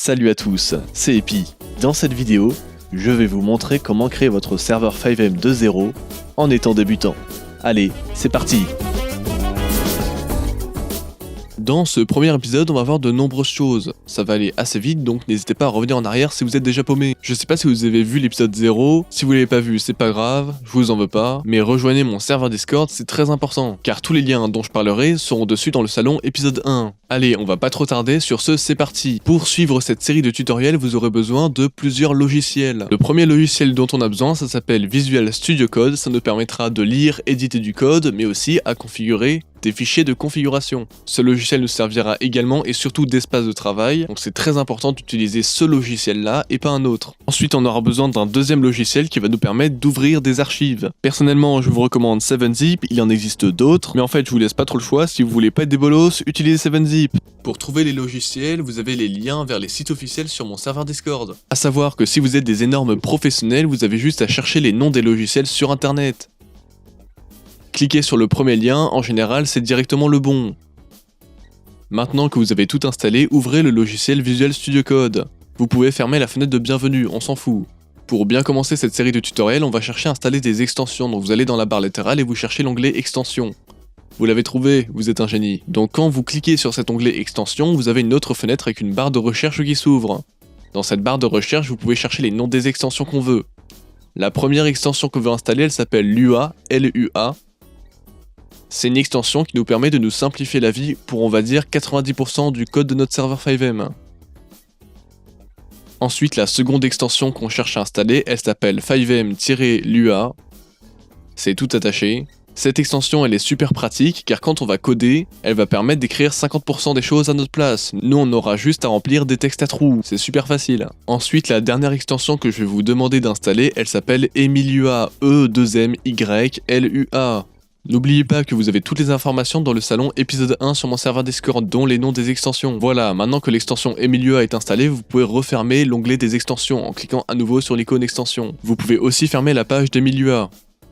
Salut à tous, c'est Epi. Dans cette vidéo, je vais vous montrer comment créer votre serveur FiveM de zéro en étant débutant. Allez, c'est parti! Dans ce premier épisode, on va voir de nombreuses choses. Ça va aller assez vite, donc n'hésitez pas à revenir en arrière si vous êtes déjà paumé. Je sais pas si vous avez vu l'épisode 0, si vous l'avez pas vu, c'est pas grave, je vous en veux pas, mais rejoignez mon serveur Discord, c'est très important, car tous les liens dont je parlerai seront dessus dans le salon épisode 1. Allez, on va pas trop tarder, sur ce, c'est parti. Pour suivre cette série de tutoriels, vous aurez besoin de plusieurs logiciels. Le premier logiciel dont on a besoin, ça s'appelle Visual Studio Code, ça nous permettra de lire, éditer du code, mais aussi à configurer des fichiers de configuration. Ce logiciel nous servira également et surtout d'espace de travail, donc c'est très important d'utiliser ce logiciel-là et pas un autre. Ensuite, on aura besoin d'un deuxième logiciel qui va nous permettre d'ouvrir des archives. Personnellement, je vous recommande 7zip, il en existe d'autres, mais en fait, je vous laisse pas trop le choix, si vous voulez pas être des bolos, utilisez 7zip. Pour trouver les logiciels, vous avez les liens vers les sites officiels sur mon serveur Discord. A savoir que si vous êtes des énormes professionnels, vous avez juste à chercher les noms des logiciels sur internet. Cliquez sur le premier lien, en général c'est directement le bon. Maintenant que vous avez tout installé, ouvrez le logiciel Visual Studio Code. Vous pouvez fermer la fenêtre de bienvenue, on s'en fout. Pour bien commencer cette série de tutoriels, on va chercher à installer des extensions, donc vous allez dans la barre latérale et vous cherchez l'onglet extensions. Vous l'avez trouvé, vous êtes un génie. Donc quand vous cliquez sur cet onglet extension, vous avez une autre fenêtre avec une barre de recherche qui s'ouvre. Dans cette barre de recherche, vous pouvez chercher les noms des extensions qu'on veut. La première extension qu'on veut installer, elle s'appelle Lua, L-U-A. C'est une extension qui nous permet de nous simplifier la vie pour, on va dire, 90% du code de notre serveur FiveM. Ensuite, la seconde extension qu'on cherche à installer, elle s'appelle FiveM-Lua. C'est tout attaché. Cette extension, elle est super pratique, car quand on va coder, elle va permettre d'écrire 50% des choses à notre place. Nous, on aura juste à remplir des textes à trous, c'est super facile. Ensuite, la dernière extension que je vais vous demander d'installer, elle s'appelle Emilua, E2MYLUA. N'oubliez pas que vous avez toutes les informations dans le salon épisode 1 sur mon serveur Discord, dont les noms des extensions. Voilà, maintenant que l'extension Emilua est installée, vous pouvez refermer l'onglet des extensions en cliquant à nouveau sur l'icône extension. Vous pouvez aussi fermer la page d'Emilua.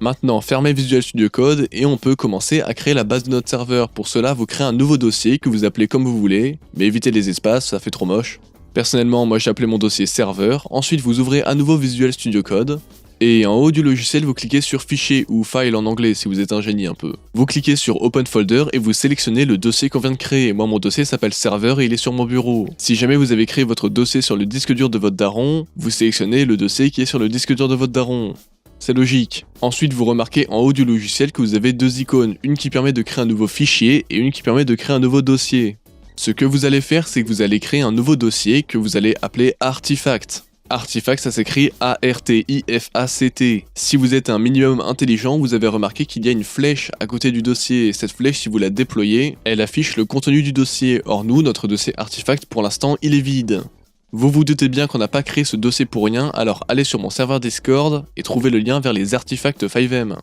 Maintenant, fermez Visual Studio Code et on peut commencer à créer la base de notre serveur. Pour cela, vous créez un nouveau dossier que vous appelez comme vous voulez, mais évitez les espaces, ça fait trop moche. Personnellement, moi j'ai appelé mon dossier serveur. Ensuite, vous ouvrez à nouveau Visual Studio Code. Et en haut du logiciel, vous cliquez sur Fichier ou File en anglais si vous êtes un génie un peu. Vous cliquez sur Open Folder et vous sélectionnez le dossier qu'on vient de créer. Moi, mon dossier s'appelle Serveur et il est sur mon bureau. Si jamais vous avez créé votre dossier sur le disque dur de votre daron, vous sélectionnez le dossier qui est sur le disque dur de votre daron. C'est logique. Ensuite, vous remarquez en haut du logiciel que vous avez deux icônes, une qui permet de créer un nouveau fichier et une qui permet de créer un nouveau dossier. Ce que vous allez faire, c'est que vous allez créer un nouveau dossier que vous allez appeler Artifact. Artifact, ça s'écrit A-R-T-I-F-A-C-T. Si vous êtes un minimum intelligent, vous avez remarqué qu'il y a une flèche à côté du dossier. Cette flèche, si vous la déployez, elle affiche le contenu du dossier. Or nous, notre dossier Artifact, pour l'instant, il est vide. Vous vous doutez bien qu'on n'a pas créé ce dossier pour rien, alors allez sur mon serveur Discord et trouvez le lien vers les artefacts FiveM.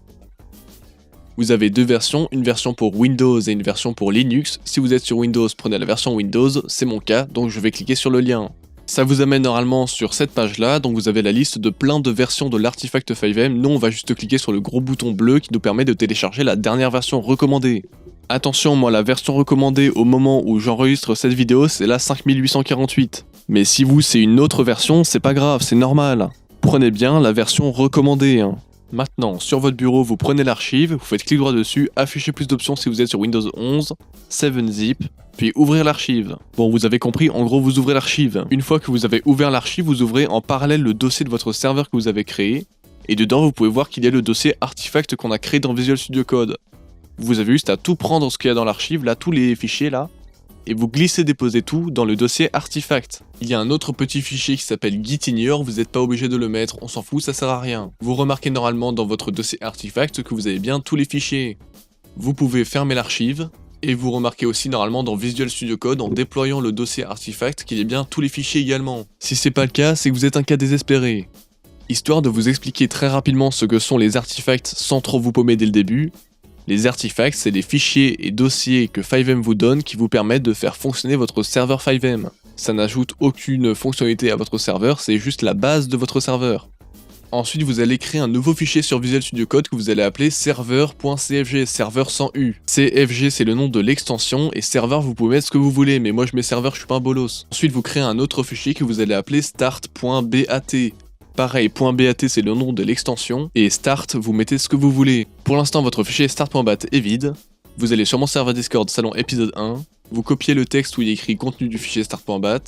Vous avez deux versions, une version pour Windows et une version pour Linux. Si vous êtes sur Windows, prenez la version Windows, c'est mon cas, donc je vais cliquer sur le lien. Ça vous amène normalement sur cette page-là, donc vous avez la liste de plein de versions de l'artefact FiveM. Nous, on va juste cliquer sur le gros bouton bleu qui nous permet de télécharger la dernière version recommandée. Attention, moi, la version recommandée au moment où j'enregistre cette vidéo, c'est la 5848. Mais si vous, c'est une autre version, c'est pas grave, c'est normal. Prenez bien la version recommandée. Maintenant, sur votre bureau, vous prenez l'archive, vous faites clic droit dessus, affichez plus d'options si vous êtes sur Windows 11, 7zip, puis ouvrir l'archive. Bon, vous avez compris, en gros, vous ouvrez l'archive. Une fois que vous avez ouvert l'archive, vous ouvrez en parallèle le dossier de votre serveur que vous avez créé, et dedans, vous pouvez voir qu'il y a le dossier Artifact qu'on a créé dans Visual Studio Code. Vous avez juste à tout prendre ce qu'il y a dans l'archive, là, tous les fichiers, là, et vous glissez-déposez tout dans le dossier Artifact. Il y a un autre petit fichier qui s'appelle Gitignore, vous n'êtes pas obligé de le mettre, on s'en fout, ça sert à rien. Vous remarquez normalement dans votre dossier Artifact que vous avez bien tous les fichiers. Vous pouvez fermer l'archive, et vous remarquez aussi normalement dans Visual Studio Code en déployant le dossier Artifact qu'il y a bien tous les fichiers également. Si c'est pas le cas, c'est que vous êtes un cas désespéré. Histoire de vous expliquer très rapidement ce que sont les artefacts sans trop vous paumer dès le début, les artefacts, c'est des fichiers et dossiers que FiveM vous donne qui vous permettent de faire fonctionner votre serveur FiveM. Ça n'ajoute aucune fonctionnalité à votre serveur, c'est juste la base de votre serveur. Ensuite, vous allez créer un nouveau fichier sur Visual Studio Code que vous allez appeler serveur.cfg, serveur sans U. CFG, c'est le nom de l'extension, et serveur, vous pouvez mettre ce que vous voulez, mais moi je mets serveur, je suis pas un bolos. Ensuite, vous créez un autre fichier que vous allez appeler start.bat. Pareil, .bat c'est le nom de l'extension, et start, vous mettez ce que vous voulez. Pour l'instant, votre fichier start.bat est vide. Vous allez sur mon serveur Discord salon épisode 1, vous copiez le texte où il est écrit contenu du fichier start.bat,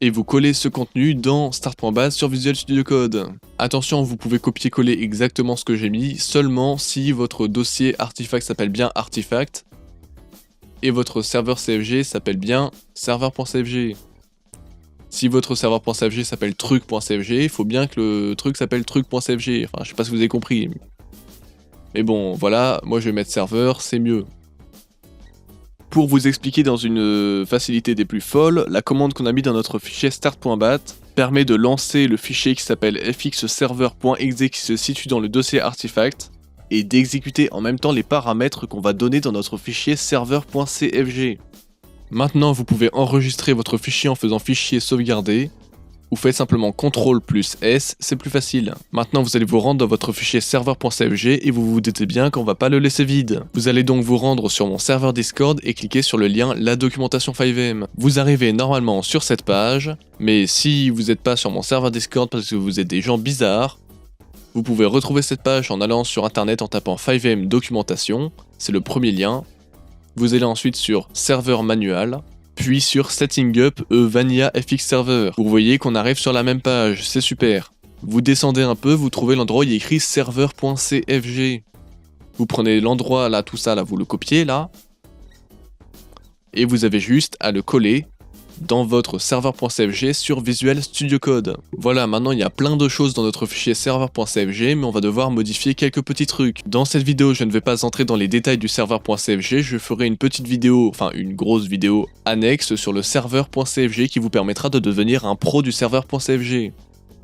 et vous collez ce contenu dans start.bat sur Visual Studio Code. Attention, vous pouvez copier-coller exactement ce que j'ai mis, seulement si votre dossier artifact s'appelle bien artifact, et votre serveur CFG s'appelle bien serveur.cfg. Si votre serveur.cfg s'appelle truc.cfg, il faut bien que le truc s'appelle truc.cfg. Enfin, je sais pas si vous avez compris. Mais bon, voilà, moi je vais mettre serveur, c'est mieux. Pour vous expliquer dans une facilité des plus folles, la commande qu'on a mis dans notre fichier start.bat permet de lancer le fichier qui s'appelle fxserver.exe qui se situe dans le dossier artifact et d'exécuter en même temps les paramètres qu'on va donner dans notre fichier serveur.cfg. Maintenant, vous pouvez enregistrer votre fichier en faisant fichier sauvegarder, ou faites simplement CTRL plus S, c'est plus facile. Maintenant, vous allez vous rendre dans votre fichier serveur.cfg et vous vous doutez bien qu'on va pas le laisser vide. Vous allez donc vous rendre sur mon serveur Discord et cliquer sur le lien La documentation 5M. Vous arrivez normalement sur cette page, mais si vous n'êtes pas sur mon serveur Discord parce que vous êtes des gens bizarres, vous pouvez retrouver cette page en allant sur internet en tapant 5M documentation, c'est le premier lien. Vous allez ensuite sur serveur manual, puis sur Setting Up a Vanilla FX Server. Vous voyez qu'on arrive sur la même page, c'est super. Vous descendez un peu, vous trouvez l'endroit où il y a écrit serveur.cfg. Vous prenez l'endroit là, tout ça là, vous le copiez là, et vous avez juste à le coller dans votre serveur.cfg sur Visual Studio Code. Voilà, maintenant il y a plein de choses dans notre fichier serveur.cfg, mais on va devoir modifier quelques petits trucs. Dans cette vidéo, je ne vais pas entrer dans les détails du serveur.cfg, je ferai une petite vidéo, enfin une grosse vidéo annexe sur le serveur.cfg qui vous permettra de devenir un pro du serveur.cfg.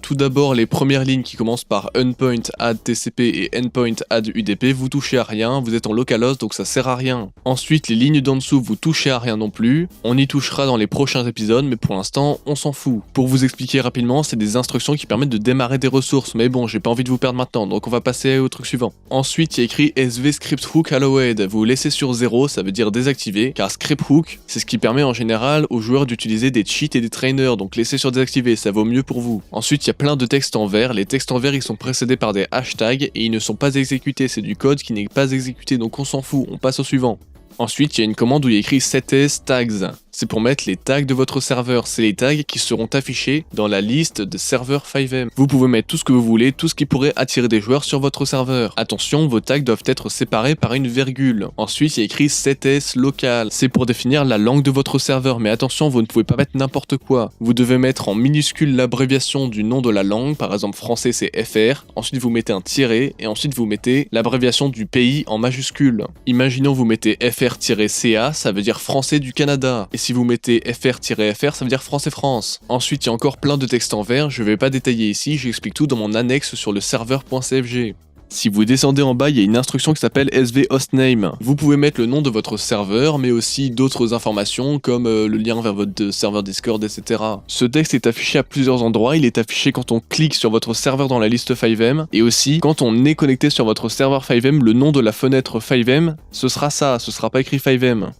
Tout d'abord, les premières lignes qui commencent par endpoint add TCP et endpoint add UDP, vous touchez à rien, vous êtes en localhost donc ça sert à rien. Ensuite, les lignes d'en dessous, vous touchez à rien non plus. On y touchera dans les prochains épisodes, mais pour l'instant, on s'en fout. Pour vous expliquer rapidement, c'est des instructions qui permettent de démarrer des ressources, mais bon, j'ai pas envie de vous perdre maintenant, donc on va passer au truc suivant. Ensuite, il y a écrit SV Script Hook Allowed. Vous laissez sur 0, ça veut dire désactiver, car Script Hook, c'est ce qui permet en général aux joueurs d'utiliser des cheats et des trainers, donc laissez sur désactiver, ça vaut mieux pour vous. Ensuite, il y a plein de textes en vert. Les textes en vert, ils sont précédés par des hashtags et ils ne sont pas exécutés. C'est du code qui n'est pas exécuté, donc on s'en fout, on passe au suivant. Ensuite, il y a une commande où il y a écrit settS tags. C'est pour mettre les tags de votre serveur. C'est les tags qui seront affichés dans la liste de serveurs 5M. Vous pouvez mettre tout ce que vous voulez, tout ce qui pourrait attirer des joueurs sur votre serveur. Attention, vos tags doivent être séparés par une virgule. Ensuite, il y a écrit settS local. C'est pour définir la langue de votre serveur. Mais attention, vous ne pouvez pas mettre n'importe quoi. Vous devez mettre en minuscule l'abréviation du nom de la langue. Par exemple, français, c'est FR. Ensuite, vous mettez un tiret. Et ensuite, vous mettez l'abréviation du pays en majuscule. Imaginons, vous mettez FR-CA, ça veut dire français du Canada. Et si vous mettez FR-FR, ça veut dire France-France. Ensuite, il y a encore plein de textes en vert, je vais pas détailler ici, j'explique tout dans mon annexe sur le serveur.cfg. Si vous descendez en bas, il y a une instruction qui s'appelle svhostname. Vous pouvez mettre le nom de votre serveur, mais aussi d'autres informations comme le lien vers votre serveur Discord, etc. Ce texte est affiché à plusieurs endroits. Il est affiché quand on clique sur votre serveur dans la liste 5M, et aussi quand on est connecté sur votre serveur 5M, le nom de la fenêtre 5M, ce sera ça, ce sera pas écrit 5M.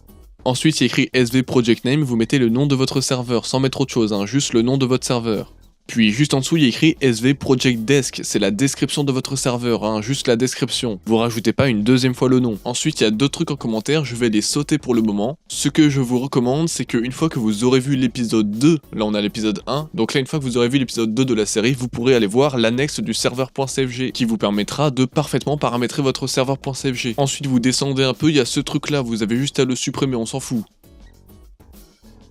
Ensuite, il y a écrit SV Project Name, vous mettez le nom de votre serveur, sans mettre autre chose, juste le nom de votre serveur. Puis juste en dessous, il y a écrit SV Project Desk, c'est la description de votre serveur, juste la description. Vous rajoutez pas une deuxième fois le nom. Ensuite, il y a d'autres trucs en commentaire, je vais les sauter pour le moment. Ce que je vous recommande, c'est qu'une fois que vous aurez vu l'épisode 2, là on a l'épisode 1, donc là une fois que vous aurez vu l'épisode 2 de la série, vous pourrez aller voir l'annexe du serveur.cfg, qui vous permettra de parfaitement paramétrer votre serveur.cfg. Ensuite, vous descendez un peu, il y a ce truc là, vous avez juste à le supprimer, on s'en fout.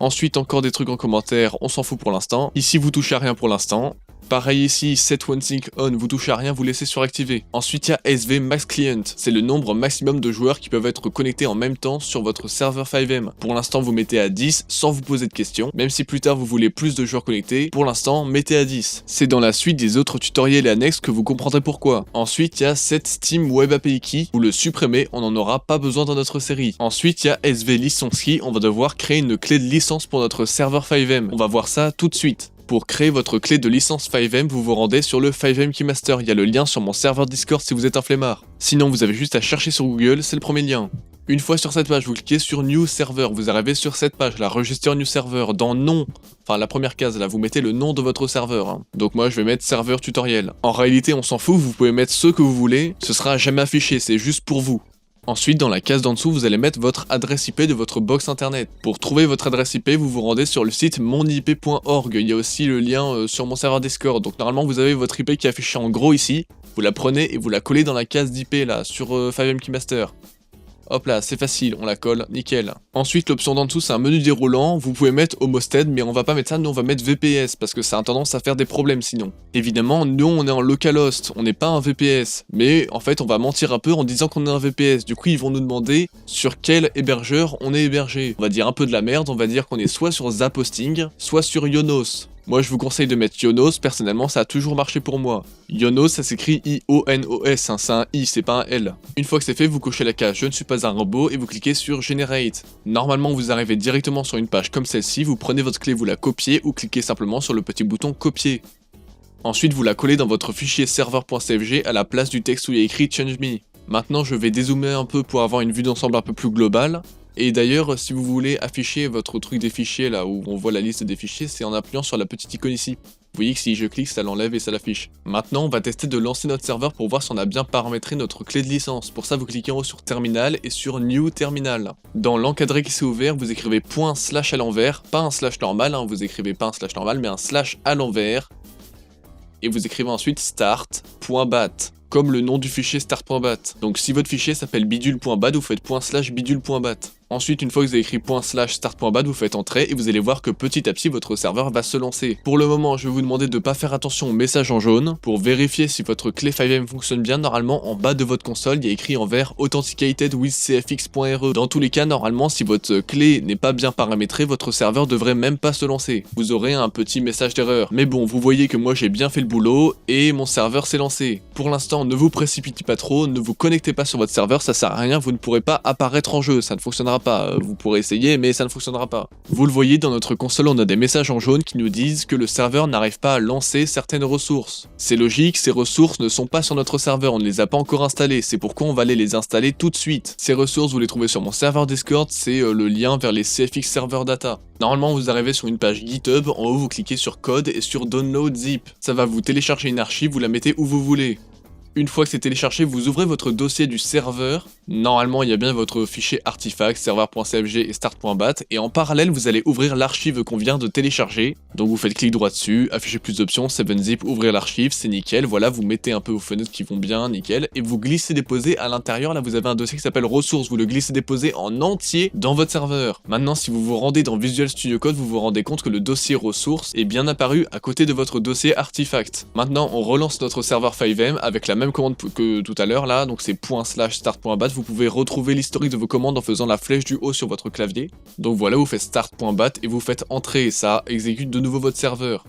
Ensuite, encore des trucs en commentaire, on s'en fout pour l'instant. Ici, vous touchez à rien pour l'instant. Pareil ici, set one sync on, vous touchez à rien, vous laissez suractiver. Ensuite, il y a SV Max Client, c'est le nombre maximum de joueurs qui peuvent être connectés en même temps sur votre serveur 5M. Pour l'instant, vous mettez à 10 sans vous poser de questions. Même si plus tard vous voulez plus de joueurs connectés, pour l'instant, mettez à 10. C'est dans la suite des autres tutoriels et annexes que vous comprendrez pourquoi. Ensuite, il y a set Steam Web API Key, vous le supprimez, on n'en aura pas besoin dans notre série. Ensuite, il y a SV License Key, on va devoir créer une clé de licence pour notre serveur 5M. On va voir ça tout de suite. pour créer votre clé de licence FiveM, vous vous rendez sur le FiveM Keymaster. Il y a le lien sur mon serveur Discord si vous êtes un flemmard. Sinon, vous avez juste à chercher sur Google, c'est le premier lien. Une fois sur cette page, vous cliquez sur New Server, vous arrivez sur cette page, la Register New Server, dans Nom, enfin la première case là, vous mettez le nom de votre serveur. Hein. Donc moi je vais mettre serveur tutoriel. En réalité on s'en fout, vous pouvez mettre ce que vous voulez, ce sera jamais affiché, c'est juste pour vous. Ensuite, dans la case d'en dessous, vous allez mettre votre adresse IP de votre box internet. Pour trouver votre adresse IP, vous vous rendez sur le site monip.org. Il y a aussi le lien sur mon serveur Discord. Donc normalement, vous avez votre IP qui est affichée en gros ici. Vous la prenez et vous la collez dans la case d'IP là, sur FiveM Keymaster. Hop là, c'est facile, on la colle, nickel. Ensuite, l'option d'en dessous, c'est un menu déroulant. Vous pouvez mettre Homestead, mais on va pas mettre ça, nous on va mettre VPS, parce que ça a tendance à faire des problèmes sinon. Évidemment, nous on est en localhost, on n'est pas un VPS. Mais en fait, on va mentir un peu en disant qu'on est un VPS. Du coup, ils vont nous demander sur quel hébergeur on est hébergé. On va dire un peu de la merde, on va dire qu'on est soit sur Zaposting, soit sur Ionos. Moi je vous conseille de mettre Ionos, personnellement ça a toujours marché pour moi. Ionos ça s'écrit I-O-N-O-S, hein, c'est un I, c'est pas un L. Une fois que c'est fait, vous cochez la case je ne suis pas un robot et vous cliquez sur Generate. Normalement vous arrivez directement sur une page comme celle-ci, vous prenez votre clé, vous la copiez ou cliquez simplement sur le petit bouton copier. Ensuite vous la collez dans votre fichier server.cfg à la place du texte où il y a écrit Change Me. Maintenant je vais dézoomer un peu pour avoir une vue d'ensemble un peu plus globale. Et d'ailleurs, si vous voulez afficher votre truc des fichiers, là où on voit la liste des fichiers, c'est en appuyant sur la petite icône ici. Vous voyez que si je clique, ça l'enlève et ça l'affiche. Maintenant, on va tester de lancer notre serveur pour voir si on a bien paramétré notre clé de licence. Pour ça, vous cliquez en haut sur Terminal et sur New Terminal. Dans l'encadré qui s'est ouvert, vous écrivez ./ à l'envers, pas un slash normal, hein, vous écrivez pas un slash normal, mais un slash à l'envers. Et vous écrivez ensuite start.bat. Comme le nom du fichier start.bat. Donc si votre fichier s'appelle bidule.bat, vous faites / bidule.bat. Ensuite, une fois que vous avez écrit / start.bat, vous faites entrer et vous allez voir que petit à petit votre serveur va se lancer. Pour le moment, je vais vous demander de ne pas faire attention au message en jaune. Pour vérifier si votre clé FiveM fonctionne bien, normalement en bas de votre console, il y a écrit en vert Authenticated with CFX.re. Dans tous les cas, normalement, si votre clé n'est pas bien paramétrée, votre serveur devrait même pas se lancer. Vous aurez un petit message d'erreur. Mais bon, vous voyez que moi j'ai bien fait le boulot et mon serveur s'est lancé. Pour l'instant, ne vous précipitez pas trop, ne vous connectez pas sur votre serveur, ça sert à rien, vous ne pourrez pas apparaître en jeu, ça ne fonctionnera pas. Vous pourrez essayer, mais ça ne fonctionnera pas. Vous le voyez, dans notre console, on a des messages en jaune qui nous disent que le serveur n'arrive pas à lancer certaines ressources. C'est logique, ces ressources ne sont pas sur notre serveur, on ne les a pas encore installées, c'est pourquoi on va aller les installer tout de suite. Ces ressources, vous les trouvez sur mon serveur Discord, c'est le lien vers les CFX Server Data. Normalement, vous arrivez sur une page GitHub, en haut vous cliquez sur Code et sur Download Zip. Ça va vous télécharger une archive, vous la mettez où vous voulez. Une fois que c'est téléchargé, vous ouvrez votre dossier du serveur. Normalement, il y a bien votre fichier artefact, serveur.cfg et start.bat. Et en parallèle, vous allez ouvrir l'archive qu'on vient de télécharger. Donc vous faites clic droit dessus, afficher plus d'options, 7zip, ouvrir l'archive, c'est nickel. Voilà, vous mettez un peu vos fenêtres qui vont bien, nickel. Et vous glissez-déposez à l'intérieur. Là, vous avez un dossier qui s'appelle ressources. Vous le glissez-déposez en entier dans votre serveur. Maintenant, si vous vous rendez dans Visual Studio Code, vous vous rendez compte que le dossier ressources est bien apparu à côté de votre dossier artefact. Maintenant, on relance notre serveur FiveM avec la même commande que tout à l'heure là, donc c'est / start.bat. Vous pouvez retrouver l'historique de vos commandes en faisant la flèche du haut sur votre clavier. Donc voilà, vous faites start.bat et vous faites entrer, ça exécute de nouveau votre serveur.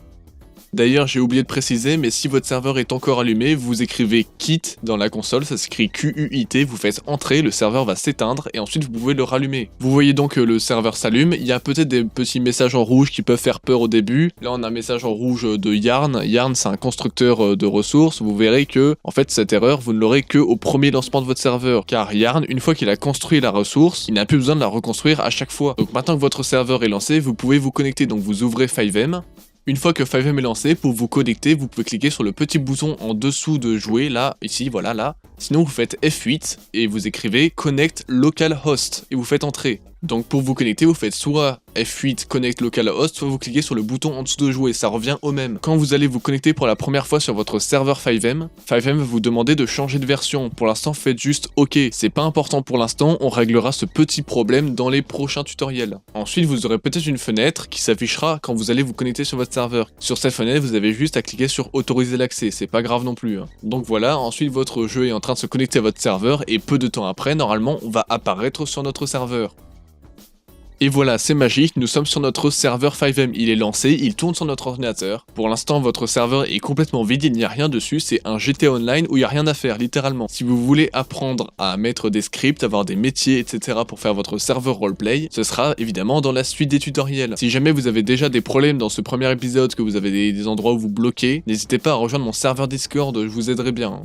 D'ailleurs, j'ai oublié de préciser, mais si votre serveur est encore allumé, vous écrivez quit dans la console, ça s'écrit QUIT, vous faites entrer, le serveur va s'éteindre et ensuite vous pouvez le rallumer. Vous voyez donc que le serveur s'allume, il y a peut-être des petits messages en rouge qui peuvent faire peur au début. Là, on a un message en rouge de Yarn. Yarn, c'est un constructeur de ressources. Vous verrez que, en fait, cette erreur, vous ne l'aurez que au premier lancement de votre serveur. Car Yarn, une fois qu'il a construit la ressource, il n'a plus besoin de la reconstruire à chaque fois. Donc maintenant que votre serveur est lancé, vous pouvez vous connecter. Donc vous ouvrez FiveM. Une fois que FiveM est lancé, pour vous connecter, vous pouvez cliquer sur le petit bouton en dessous de jouer, là, ici, voilà, là. Sinon, vous faites F8 et vous écrivez Connect Localhost et vous faites entrer. Donc pour vous connecter, vous faites soit F8 Connect Localhost, soit vous cliquez sur le bouton en dessous de jouer, ça revient au même. Quand vous allez vous connecter pour la première fois sur votre serveur FiveM, FiveM va vous demander de changer de version. Pour l'instant, faites juste OK. C'est pas important pour l'instant, on réglera ce petit problème dans les prochains tutoriels. Ensuite, vous aurez peut-être une fenêtre qui s'affichera quand vous allez vous connecter sur votre serveur. Sur cette fenêtre, vous avez juste à cliquer sur autoriser l'accès, c'est pas grave non plus. Donc voilà, ensuite votre jeu est en train de se connecter à votre serveur et peu de temps après, normalement, on va apparaître sur notre serveur. Et voilà, c'est magique, nous sommes sur notre serveur FiveM, il est lancé, il tourne sur notre ordinateur. Pour l'instant, votre serveur est complètement vide, il n'y a rien dessus, c'est un GTA Online où il n'y a rien à faire, littéralement. Si vous voulez apprendre à mettre des scripts, avoir des métiers, etc. pour faire votre serveur roleplay, ce sera évidemment dans la suite des tutoriels. Si jamais vous avez déjà des problèmes dans ce premier épisode, que vous avez des endroits où vous bloquez, n'hésitez pas à rejoindre mon serveur Discord, je vous aiderai bien.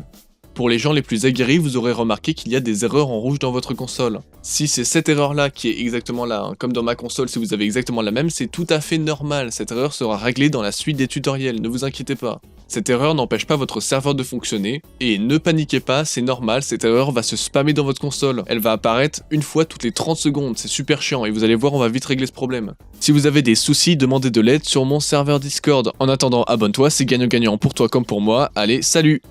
Pour les gens les plus aguerris, vous aurez remarqué qu'il y a des erreurs en rouge dans votre console. Si c'est cette erreur-là qui est exactement là, comme dans ma console, si vous avez exactement la même, c'est tout à fait normal. Cette erreur sera réglée dans la suite des tutoriels, ne vous inquiétez pas. Cette erreur n'empêche pas votre serveur de fonctionner, et ne paniquez pas, c'est normal, cette erreur va se spammer dans votre console. Elle va apparaître une fois toutes les 30 secondes, c'est super chiant, et vous allez voir, on va vite régler ce problème. Si vous avez des soucis, demandez de l'aide sur mon serveur Discord. En attendant, abonne-toi, c'est gagnant-gagnant pour toi comme pour moi. Allez, salut!